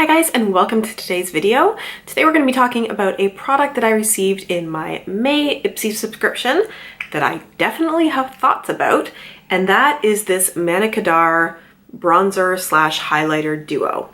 Hi guys, and welcome to today's video. Today we're going to be talking about a product that I received in my May Ipsy subscription that I definitely have thoughts about, and that is this Manna Kadar bronzer slash highlighter duo.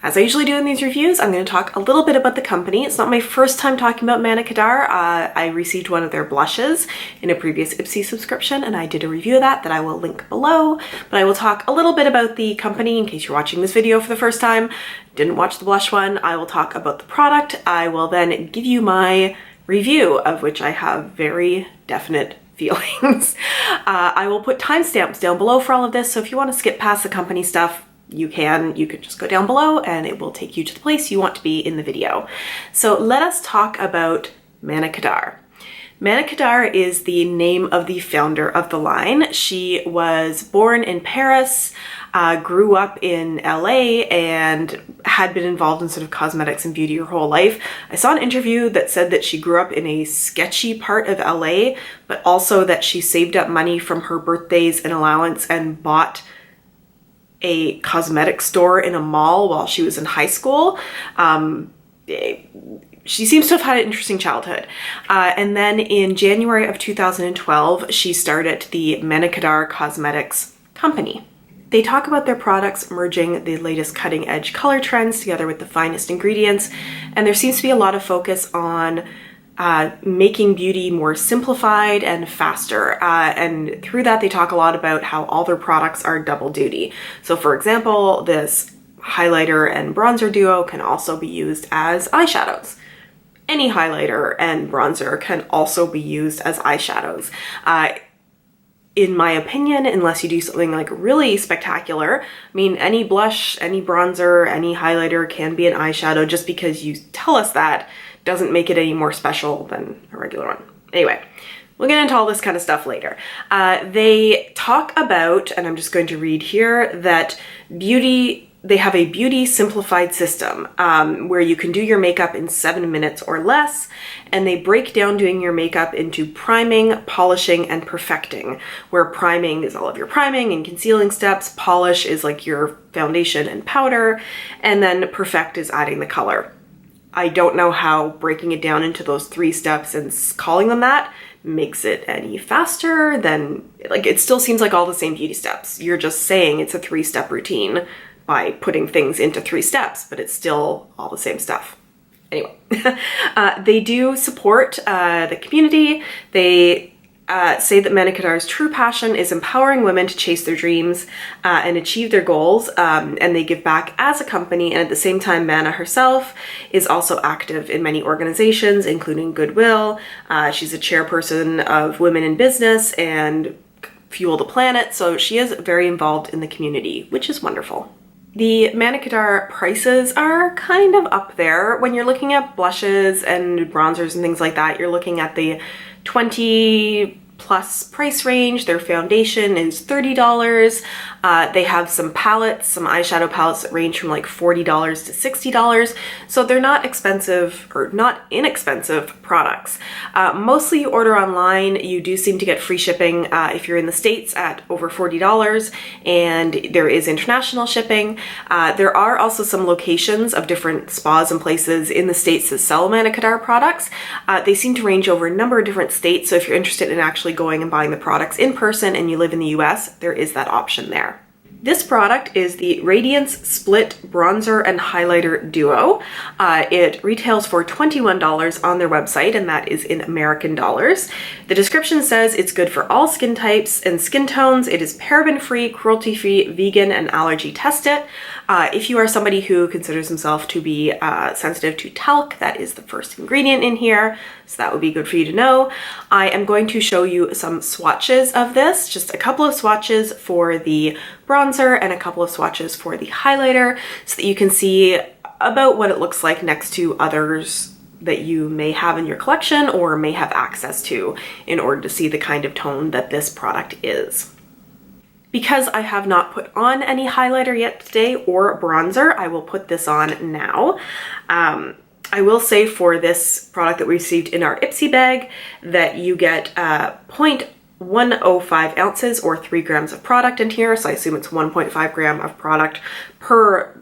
As I usually do in these reviews, I'm going to talk a little bit about the company. It's not my first time talking about Manna Kadar. I received one of their blushes in a previous Ipsy subscription, and I did a review of that I will link below. But I will talk a little bit about the company in case you're watching this video for the first time. Didn't watch the blush one. I will talk about the product. I will then give you my review, of which I have very definite feelings. I will put timestamps down below for all of this, so if you want to skip past the company stuff, you could just go down below and it will take you to the place you want to be in the video. So let us talk about Manna Kadar. Manna Kadar is the name of the founder of the line. She was born in Paris, grew up in LA, and had been involved in sort of cosmetics and beauty her whole life. I saw an interview that said that she grew up in a sketchy part of LA, but also that she saved up money from her birthdays and allowance and bought a cosmetic store in a mall while she was in high school. She seems to have had an interesting childhood. And then in January of 2012, she started the Manna Kadar Cosmetics company. They talk about their products merging the latest cutting edge color trends together with the finest ingredients. And there seems to be a lot of focus on making beauty more simplified and faster. And through that, they talk a lot about how all their products are double duty. So for example, this highlighter and bronzer duo can also be used as eyeshadows. Any highlighter and bronzer can also be used as eyeshadows. In my opinion, unless you do something like really spectacular, I mean, any blush, any bronzer, any highlighter can be an eyeshadow. Just because you tell us that doesn't make it any more special than a regular one. Anyway, we'll get into all this kind of stuff later. They talk about, and I'm just going to read here, that they have a beauty simplified system where you can do your makeup in 7 minutes or less, and they break down doing your makeup into priming, polishing, and perfecting, where priming is all of your priming and concealing steps, polish is like your foundation and powder, and then perfect is adding the color. I don't know how breaking it down into those 3 steps and calling them that makes it any faster than, like, it still seems like all the same beauty steps. You're just saying it's a 3-step routine by putting things into 3 steps, but it's still all the same stuff. Anyway, they do support the community. They say that Manna Kadar's true passion is empowering women to chase their dreams and achieve their goals, and they give back as a company, and at the same time Manna herself is also active in many organizations, including Goodwill. She's a chairperson of Women in Business and Fuel the Planet, so she is very involved in the community, which is wonderful. The Manna Kadar prices are kind of up there. When you're looking at blushes and bronzers and things like that, you're looking at the $20+ price range. Their foundation is $30. They have some palettes, some eyeshadow palettes that range from like $40 to $60. So they're not expensive or not inexpensive products. Mostly you order online. You do seem to get free shipping if you're in the States at over $40, and there is international shipping. There are also some locations of different spas and places in the States that sell Manna Kadar products. They seem to range over a number of different states, so if you're interested in actually going and buying the products in person and you live in the US, there is that option there. This product is the Radiance Split Bronzer and Highlighter Duo. It retails for $21 on their website, and that is in American dollars. The description says it's good for all skin types and skin tones. It is paraben-free, cruelty-free, vegan, and allergy tested. If you are somebody who considers himself to be sensitive to talc, that is the first ingredient in here, so that would be good for you to know. I am going to show you some swatches of this, just a couple of swatches for the bronzer and a couple of swatches for the highlighter, so that you can see about what it looks like next to others that you may have in your collection or may have access to in order to see the kind of tone that this product is. Because I have not put on any highlighter yet today or bronzer, I will put this on now. I will say for this product that we received in our Ipsy bag that you get 0.105 ounces or 3 grams of product in here. So I assume it's 1.5 gram of product per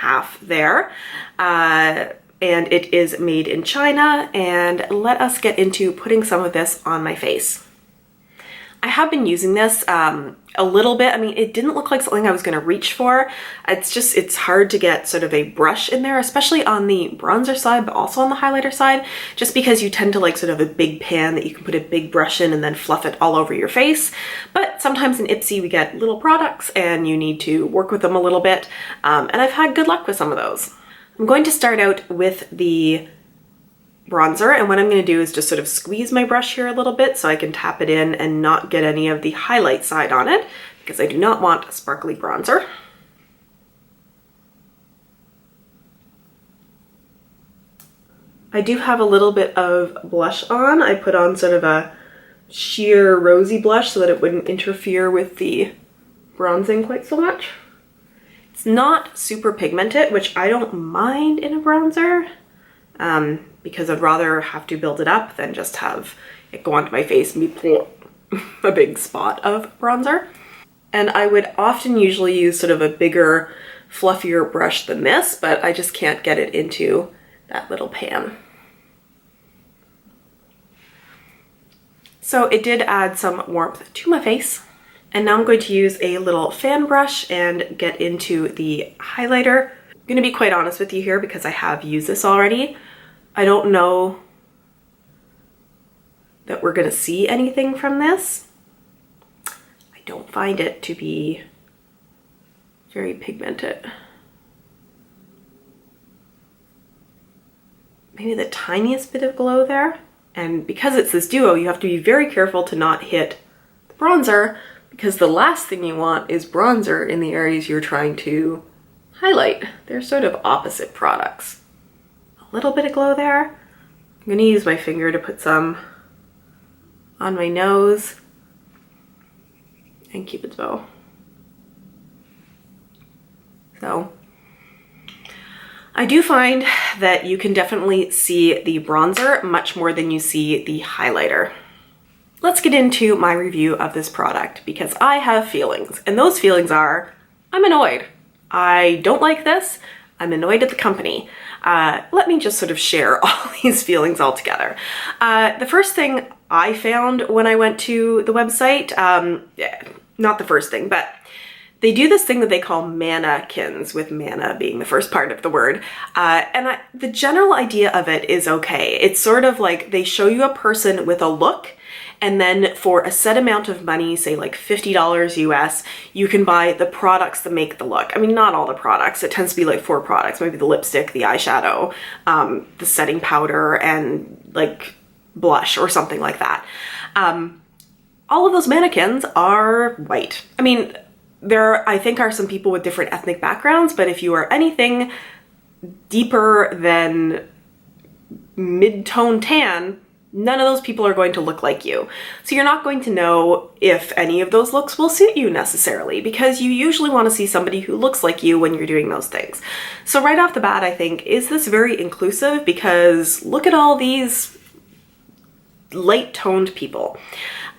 half there. And it is made in China, and let us get into putting some of this on my face. I have been using this a little bit. I mean, it didn't look like something I was going to reach for. It's hard to get sort of a brush in there, especially on the bronzer side, but also on the highlighter side, just because you tend to like sort of a big pan that you can put a big brush in and then fluff it all over your face. But sometimes in Ipsy we get little products and you need to work with them a little bit. And I've had good luck with some of those. I'm going to start out with the bronzer, and what I'm going to do is just sort of squeeze my brush here a little bit so I can tap it in and not get any of the highlight side on it, because I do not want a sparkly bronzer. I do have a little bit of blush on. I put on sort of a sheer rosy blush so that it wouldn't interfere with the bronzing quite so much. It's not super pigmented, which I don't mind in a bronzer, because I'd rather have to build it up than just have it go onto my face and be a big spot of bronzer. And I would often usually use sort of a bigger, fluffier brush than this, but I just can't get it into that little pan. So it did add some warmth to my face. And now I'm going to use a little fan brush and get into the highlighter. I'm going to be quite honest with you here because I have used this already. I don't know that we're going to see anything from this. I don't find it to be very pigmented. Maybe the tiniest bit of glow there. And because it's this duo, you have to be very careful to not hit the bronzer, because the last thing you want is bronzer in the areas you're trying to highlight. They're sort of opposite products. A little bit of glow there. I'm going to use my finger to put some on my nose and Cupid's bow. So I do find that you can definitely see the bronzer much more than you see the highlighter. Let's get into my review of this product, because I have feelings, and those feelings are, I'm annoyed. I don't like this. I'm annoyed at the company. Let me just sort of share all these feelings all together. The first thing I found when I went to the website, not the first thing, but they do this thing that they call mannequins, with manna being the first part of the word. The general idea of it is okay. It's sort of like they show you a person with a look, and then for a set amount of money, say like $50 US, you can buy the products that make the look. I mean, not all the products. It tends to be like 4 products, maybe the lipstick, the eyeshadow, the setting powder, and like blush or something like that. All of those mannequins are white. I mean, there, I think, are some people with different ethnic backgrounds, but if you are anything deeper than mid-tone tan, none of those people are going to look like you. So you're not going to know if any of those looks will suit you necessarily, because you usually want to see somebody who looks like you when you're doing those things. So right off the bat, I think, is this very inclusive? Because look at all these light-toned people.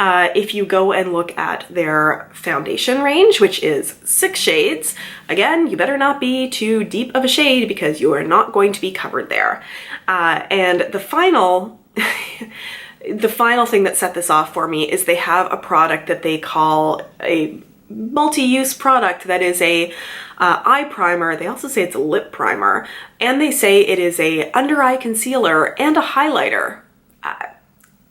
If you go and look at their foundation range, which is 6 shades, again, you better not be too deep of a shade because you are not going to be covered there. And the final the final thing that set this off for me is they have a product that they call a multi-use product that is a eye primer. They also say it's a lip primer, and they say it is a under eye concealer and a highlighter.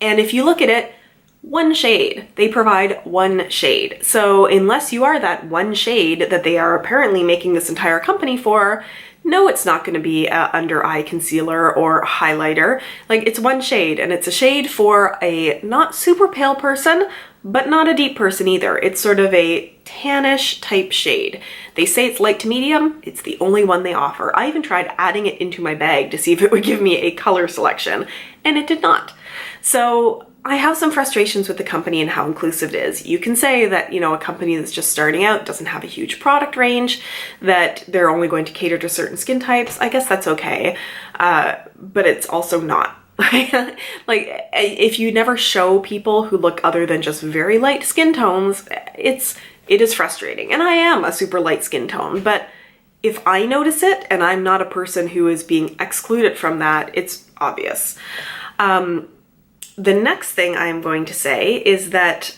And if you look at it, 1 shade. They provide 1 shade. So unless you are that 1 shade that they are apparently making this entire company for, no, it's not going to be a under eye concealer or highlighter. Like, it's 1 shade, and it's a shade for a not super pale person, but not a deep person either. It's sort of a tannish type shade. They say it's light to medium. It's the only one they offer. I even tried adding it into my bag to see if it would give me a color selection, and it did not. So I have some frustrations with the company and how inclusive it is. You can say that, you know, a company that's just starting out doesn't have a huge product range, that they're only going to cater to certain skin types. I guess that's okay, but it's also not. Like, if you never show people who look other than just very light skin tones, it is frustrating. And I am a super light skin tone, but if I notice it and I'm not a person who is being excluded from that, it's obvious. The next thing I am going to say is that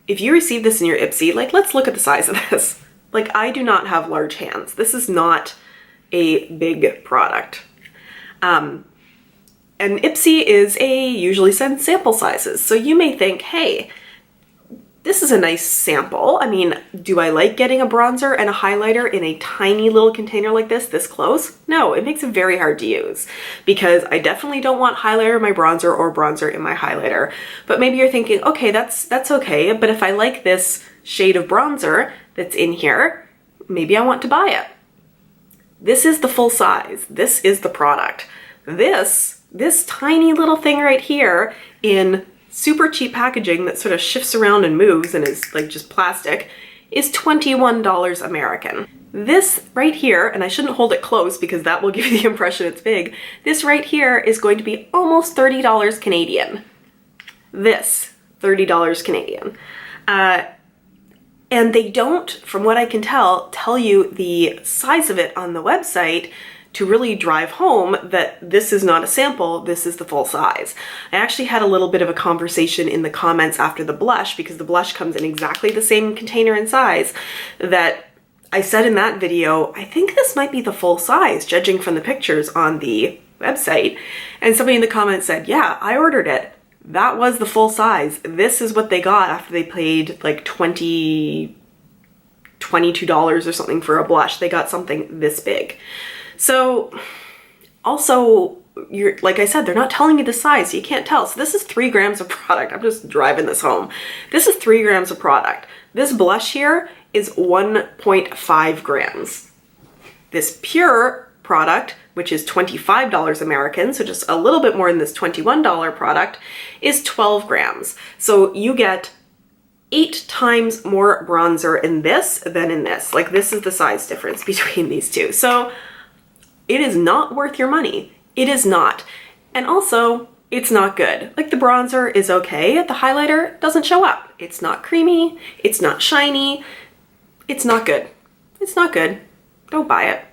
if you receive this in your Ipsy, like, let's look at the size of this. Like, I do not have large hands. This is not a big product. And Ipsy usually sends sample sizes. So you may think, hey, this is a nice sample. I mean, do I like getting a bronzer and a highlighter in a tiny little container like this close? No, it makes it very hard to use because I definitely don't want highlighter in my bronzer or bronzer in my highlighter. But maybe you're thinking, okay, that's okay. But if I like this shade of bronzer that's in here, maybe I want to buy it. This is the full size. This is the product. This tiny little thing right here in super cheap packaging that sort of shifts around and moves and is like just plastic is $21 American. This right here, and I shouldn't hold it close because that will give you the impression it's big, this right here is going to be almost $30 Canadian. This, $30 Canadian. And they don't, from what I can tell you the size of it on the website to really drive home that this is not a sample, this is the full size. I actually had a little bit of a conversation in the comments after the blush, because the blush comes in exactly the same container and size, that I said in that video, I think this might be the full size, judging from the pictures on the website. And somebody in the comments said, yeah, I ordered it. That was the full size. This is what they got after they paid like $22 or something for a blush. They got something this big. So also, like I said, they're not telling you the size, so you can't tell. So this is 3 grams of product. I'm just driving this home. This is 3 grams of product. This blush here is 1.5 grams. This pure product, which is $25 American, so just a little bit more than this $21 product, is 12 grams. So you get 8 times more bronzer in this than in this. Like, this is the size difference between these two. So it is not worth your money. It is not. And also, it's not good. Like, the bronzer is okay. The highlighter doesn't show up. It's not creamy. It's not shiny. It's not good. It's not good. Don't buy it.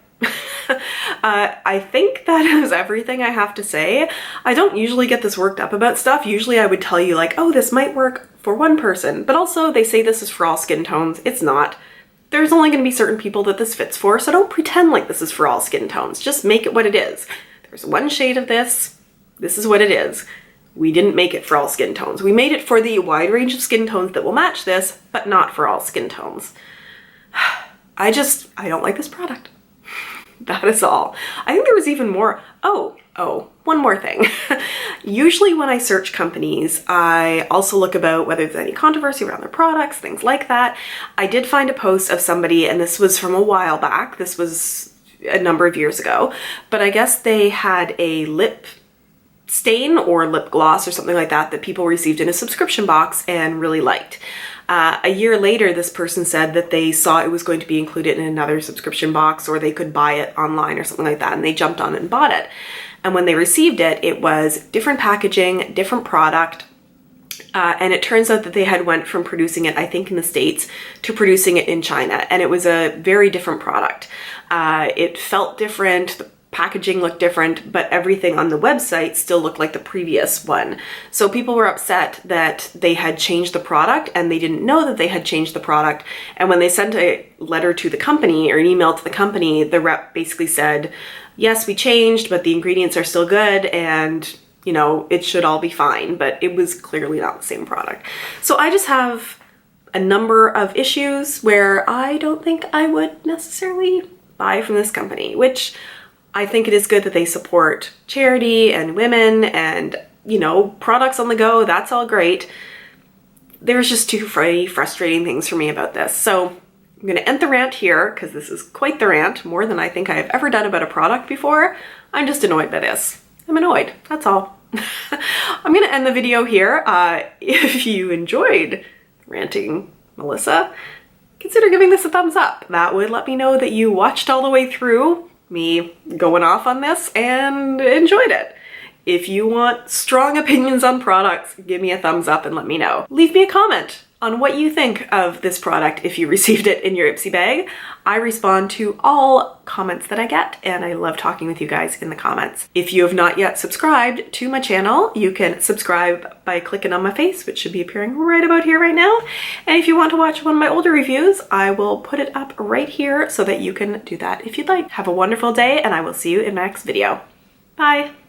I think that is everything I have to say. I don't usually get this worked up about stuff. Usually I would tell you like, oh, this might work for one person, but also they say this is for all skin tones. It's not. There's only going to be certain people that this fits for, so don't pretend like this is for all skin tones. Just make it what it is. There's one shade of this. This is what it is. We didn't make it for all skin tones. We made it for the wide range of skin tones that will match this, but not for all skin tones. I don't like this product. That is all. I think there was even more. Oh, one more thing. Usually when I search companies, I also look about whether there's any controversy around their products, things like that. I did find a post of somebody, and this was from a while back. This was a number of years ago, but I guess they had a lip stain or lip gloss or something like that that people received in a subscription box and really liked. A year later, this person said that they saw it was going to be included in another subscription box, or they could buy it online or something like that, and they jumped on it and bought it. And when they received it, it was different packaging, different product, and it turns out that they had went from producing it, I think in the States, to producing it in China, and it was a very different product. It felt different, the packaging looked different, but everything on the website still looked like the previous one. So people were upset that they had changed the product and they didn't know that they had changed the product. And when they sent a letter to the company or an email to the company, the rep basically said, yes, we changed, but the ingredients are still good and, you know, it should all be fine. But it was clearly not the same product. So I just have a number of issues where I don't think I would necessarily buy from this company, which I think it is good that they support charity and women and, you know, products on the go. That's all great. There's just two very frustrating things for me about this. So I'm going to end the rant here because this is quite the rant, more than I think I have ever done about a product before. I'm just annoyed by this. I'm annoyed. That's all. I'm going to end the video here. If you enjoyed ranting Melissa, consider giving this a thumbs up. That would let me know that you watched all the way through me going off on this and enjoyed it. If you want strong opinions on products, give me a thumbs up and let me know. Leave me a comment. on what you think of this product if you received it in your Ipsy bag. I respond to all comments that I get, and I love talking with you guys in the comments. If you have not yet subscribed to my channel, you can subscribe by clicking on my face, which should be appearing right about here right now. And if you want to watch one of my older reviews, I will put it up right here so that you can do that if you'd like. Have a wonderful day, and I will see you in my next video. Bye!